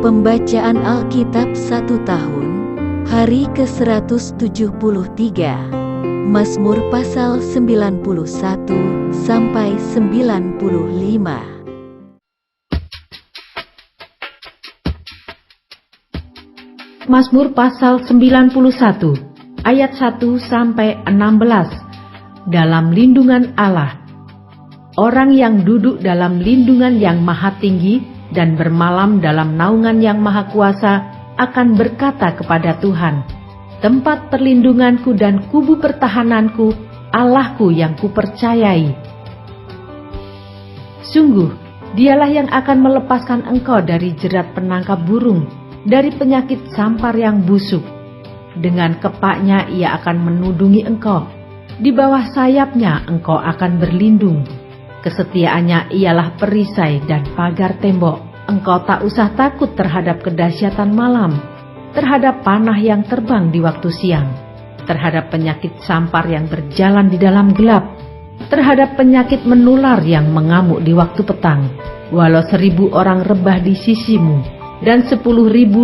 Pembacaan Alkitab 1 tahun, hari ke-173, Mazmur pasal 91 sampai 95. Mazmur pasal 91 ayat 1 sampai 16. Dalam lindungan Allah. Orang yang duduk dalam lindungan yang maha tinggi dan bermalam dalam naungan yang maha kuasa akan berkata kepada Tuhan, tempat perlindunganku dan kubu pertahananku, Allahku yang kupercayai. Sungguh, dialah yang akan melepaskan engkau dari jerat penangkap burung, dari penyakit sampar yang busuk. Dengan kepaknya ia akan menudungi engkau, di bawah sayapnya engkau akan berlindung. Kesetiaannya ialah perisai dan pagar tembok. Engkau tak usah takut terhadap kedahsyatan malam, terhadap panah yang terbang di waktu siang, terhadap penyakit sampar yang berjalan di dalam gelap, terhadap penyakit menular yang mengamuk di waktu petang. Walau 1.000 orang rebah di sisimu dan 10.000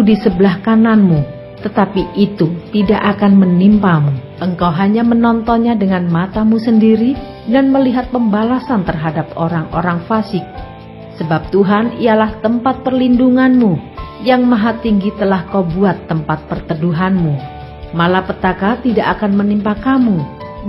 di sebelah kananmu, tetapi itu tidak akan menimpamu. Engkau hanya menontonnya dengan matamu sendiri dan melihat pembalasan terhadap orang-orang fasik. Sebab Tuhan ialah tempat perlindunganmu, yang maha tinggi telah kau buat tempat perteduhanmu. Malapetaka tidak akan menimpa kamu,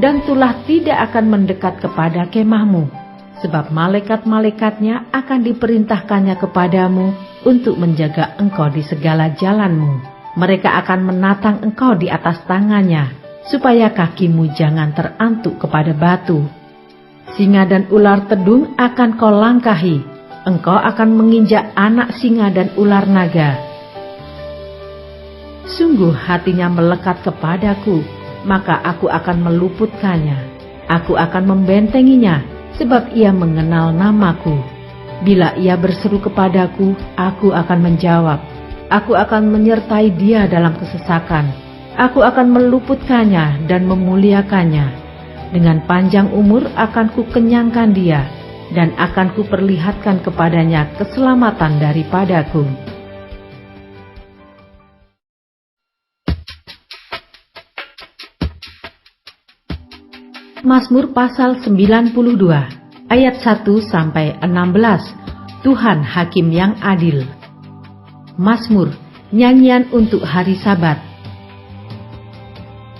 dan tulah tidak akan mendekat kepada kemahmu. Sebab malaikat-malaikatnya akan diperintahkannya kepadamu untuk menjaga engkau di segala jalanmu. Mereka akan menatang engkau di atas tangannya, supaya kakimu jangan terantuk kepada batu. Singa dan ular tedung akan kau langkahi, engkau akan menginjak anak singa dan ular naga. Sungguh hatinya melekat kepadaku, maka aku akan meluputkannya. Aku akan membentenginya, sebab ia mengenal namaku. Bila ia berseru kepadaku, aku akan menjawab. Aku akan menyertai dia dalam kesesakan. Aku akan meluputkannya dan memuliakannya. Dengan panjang umur akan kukenyangkan dia, dan akan kuperlihatkan kepadanya keselamatan daripadaku. Mazmur pasal 92 ayat 1 sampai 16. Tuhan Hakim yang adil. Mazmur, nyanyian untuk hari Sabat.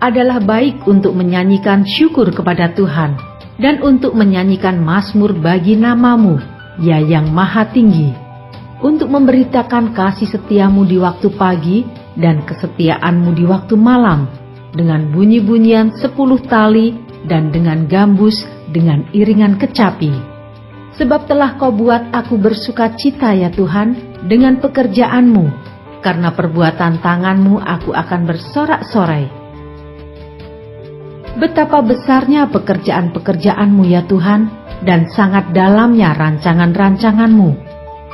Adalah baik untuk menyanyikan syukur kepada Tuhan dan untuk menyanyikan mazmur bagi namamu, ya yang maha tinggi, untuk memberitakan kasih setiamu di waktu pagi dan kesetiaanmu di waktu malam, dengan bunyi-bunyian 10 tali dan dengan gambus, dengan iringan kecapi. Sebab telah kau buat aku bersuka cita ya Tuhan dengan pekerjaanmu, karena perbuatan tanganmu aku akan bersorak-sorai. Betapa besarnya pekerjaan-pekerjaanmu ya Tuhan, dan sangat dalamnya rancangan-rancanganmu.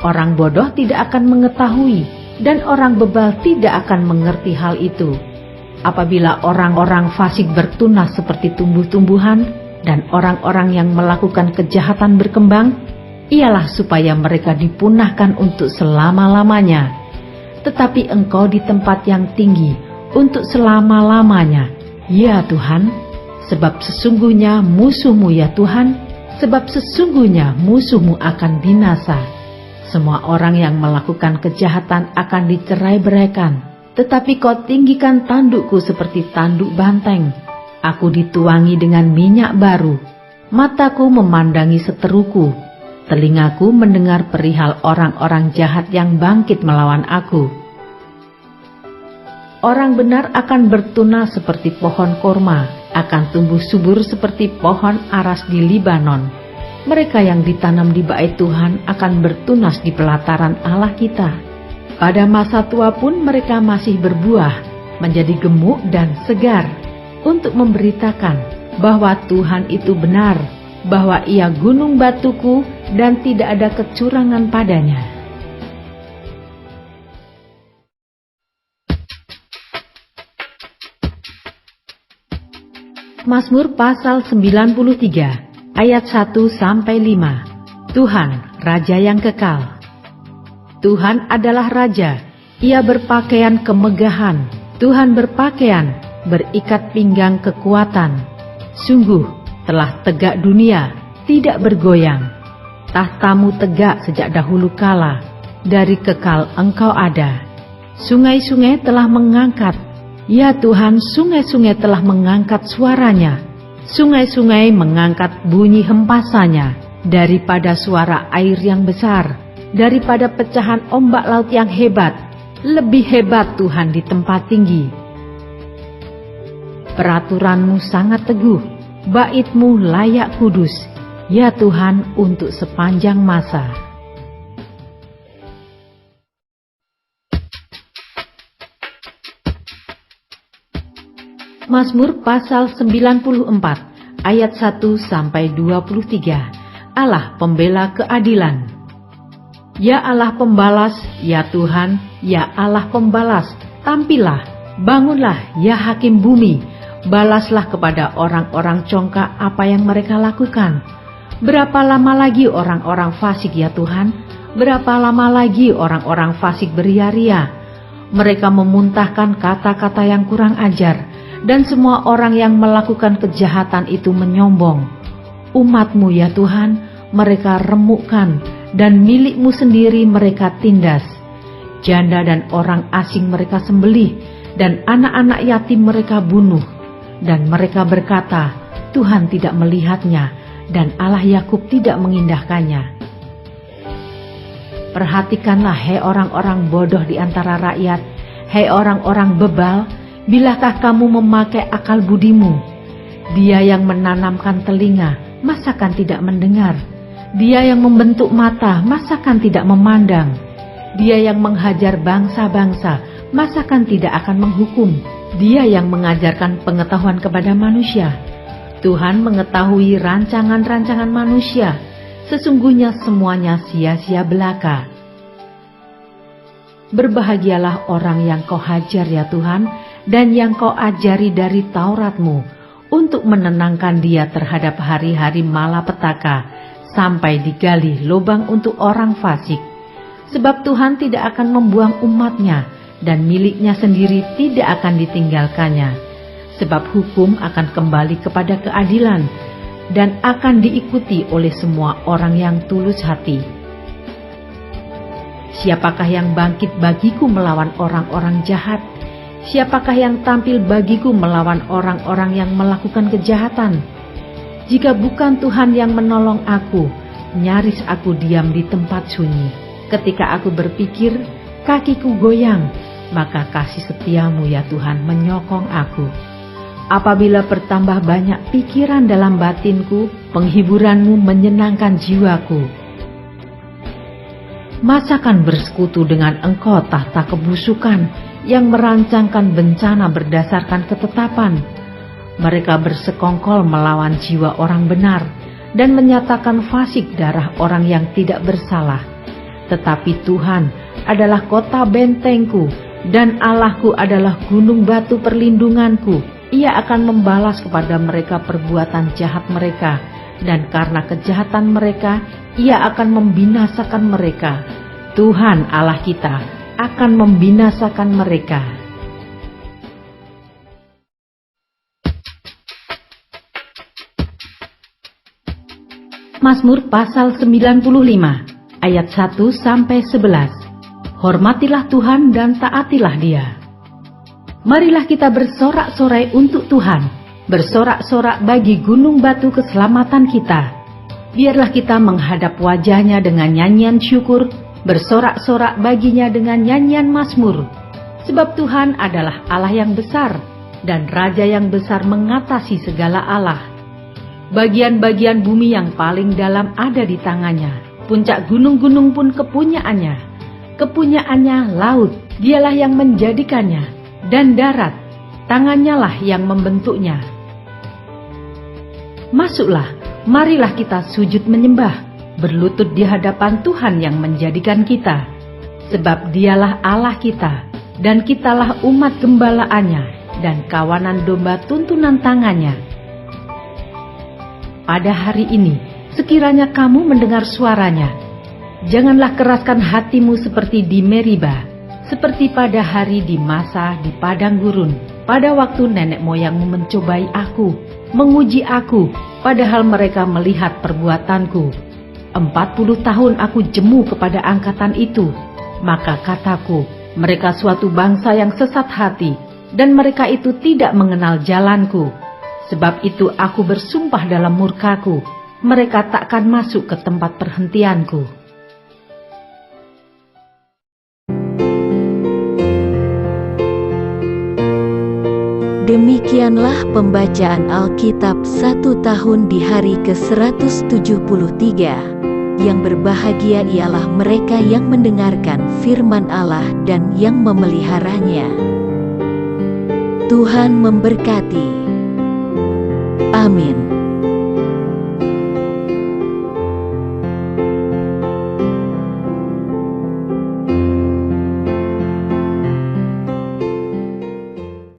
Orang bodoh tidak akan mengetahui, dan orang bebal tidak akan mengerti hal itu. Apabila orang-orang fasik bertunas seperti tumbuh-tumbuhan, dan orang-orang yang melakukan kejahatan berkembang, ialah supaya mereka dipunahkan untuk selama-lamanya. Tetapi engkau di tempat yang tinggi untuk selama-lamanya, ya Tuhan. Sebab sesungguhnya musuhmu ya Tuhan, sebab sesungguhnya musuhmu akan binasa. Semua orang yang melakukan kejahatan akan dicerai-beraikan, tetapi kau tinggikan tandukku seperti tanduk banteng. Aku dituangi dengan minyak baru, mataku memandangi seteruku, telingaku mendengar perihal orang-orang jahat yang bangkit melawan aku. Orang benar akan bertunas seperti pohon korma, akan tumbuh subur seperti pohon aras di Libanon. Mereka yang ditanam di bait Tuhan akan bertunas di pelataran Allah kita. Pada masa tua pun mereka masih berbuah, menjadi gemuk dan segar, untuk memberitakan bahwa Tuhan itu benar, bahwa Ia gunung batuku dan tidak ada kecurangan padanya. Mazmur pasal 93 ayat 1 sampai 5. Tuhan, Raja yang kekal. Tuhan adalah Raja, Ia berpakaian kemegahan. Tuhan berpakaian, berikat pinggang kekuatan. Sungguh, telah tegak dunia, tidak bergoyang. Tahtamu tegak sejak dahulu kala, dari kekal Engkau ada. Sungai-sungai telah mengangkat, ya Tuhan, sungai-sungai telah mengangkat suaranya. Sungai-sungai mengangkat bunyi hempasannya, daripada suara air yang besar, daripada pecahan ombak laut yang hebat. Lebih hebat Tuhan di tempat tinggi. Peraturan-Mu sangat teguh, bait-Mu layak kudus, ya Tuhan, untuk sepanjang masa. Mazmur pasal 94 ayat 1-23. Allah pembela keadilan. Ya Allah pembalas, ya Tuhan, ya Allah pembalas, tampillah, bangunlah, ya hakim bumi, balaslah kepada orang-orang congkak apa yang mereka lakukan. Berapa lama lagi orang-orang fasik, ya Tuhan? Berapa lama lagi orang-orang fasik beria-ria? Mereka memuntahkan kata-kata yang kurang ajar, dan semua orang yang melakukan kejahatan itu menyombong. Umat-Mu, ya Tuhan, mereka remukkan, dan milik-Mu sendiri mereka tindas. Janda dan orang asing mereka sembelih, dan anak-anak yatim mereka bunuh. Dan mereka berkata, Tuhan tidak melihatnya, dan Allah Yakub tidak mengindahkannya. Perhatikanlah, hei orang-orang bodoh di antara rakyat, hei orang-orang bebal, bilakah kamu memakai akal budimu? Dia yang menanamkan telinga, masakan tidak mendengar? Dia yang membentuk mata, masakan tidak memandang? Dia yang menghajar bangsa-bangsa, masakan tidak akan menghukum? Dia yang mengajarkan pengetahuan kepada manusia. Tuhan mengetahui rancangan-rancangan manusia, sesungguhnya semuanya sia-sia belaka. Berbahagialah orang yang Kau hajar, ya Tuhan, dan yang Kau ajari dari Taurat-Mu, untuk menenangkan dia terhadap hari-hari malapetaka, sampai digali lubang untuk orang fasik. Sebab Tuhan tidak akan membuang umat-Nya, dan miliknya sendiri tidak akan ditinggalkannya. Sebab hukum akan kembali kepada keadilan, dan akan diikuti oleh semua orang yang tulus hati. Siapakah yang bangkit bagiku melawan orang-orang jahat? Siapakah yang tampil bagiku melawan orang-orang yang melakukan kejahatan? Jika bukan Tuhan yang menolong aku, nyaris aku diam di tempat sunyi. Ketika aku berpikir, kakiku goyang, maka kasih setia-Mu, ya Tuhan, menyokong aku. Apabila bertambah banyak pikiran dalam batinku, penghiburan-Mu menyenangkan jiwaku. Masakan bersekutu dengan Engkau tahta kebusukan, yang merancangkan bencana berdasarkan ketetapan. Mereka bersekongkol melawan jiwa orang benar, dan menyatakan fasik darah orang yang tidak bersalah. Tetapi Tuhan adalah kota bentengku, dan Allahku adalah gunung batu perlindunganku. Ia akan membalas kepada mereka perbuatan jahat mereka, dan karena kejahatan mereka, Ia akan membinasakan mereka. Tuhan Allah kita akan membinasakan mereka. Mazmur pasal 95 ayat 1-11. Hormatilah Tuhan dan taatilah Dia. Marilah kita bersorak-sorai untuk Tuhan, bersorak-sorak bagi gunung batu keselamatan kita. Biarlah kita menghadap wajah-Nya dengan nyanyian syukur, bersorak-sorak baginya dengan nyanyian mazmur. Sebab Tuhan adalah Allah yang besar, dan Raja yang besar mengatasi segala Allah. Bagian-bagian bumi yang paling dalam ada di tangannya, puncak gunung-gunung pun kepunyaannya. Kepunyaannya laut, Dialah yang menjadikannya, dan darat, tangannya lah yang membentuknya. Masuklah, marilah kita sujud menyembah, berlutut di hadapan Tuhan yang menjadikan kita. Sebab Dialah Allah kita, dan kitalah umat gembalaannya, dan kawanan domba tuntunan tangannya. Pada hari ini, sekiranya kamu mendengar suaranya, janganlah keraskan hatimu seperti di Meriba, seperti pada hari di masa di padang gurun, pada waktu nenek moyangmu mencobai aku, menguji aku, padahal mereka melihat perbuatanku. 40 tahun aku jemu kepada angkatan itu. Maka kataku, mereka suatu bangsa yang sesat hati, dan mereka itu tidak mengenal jalanku. Sebab itu aku bersumpah dalam murkaku, mereka takkan masuk ke tempat perhentianku. Demikianlah pembacaan Alkitab 1 tahun di hari ke-173. Yang berbahagia ialah mereka yang mendengarkan firman Allah dan yang memeliharanya. Tuhan memberkati. Amin.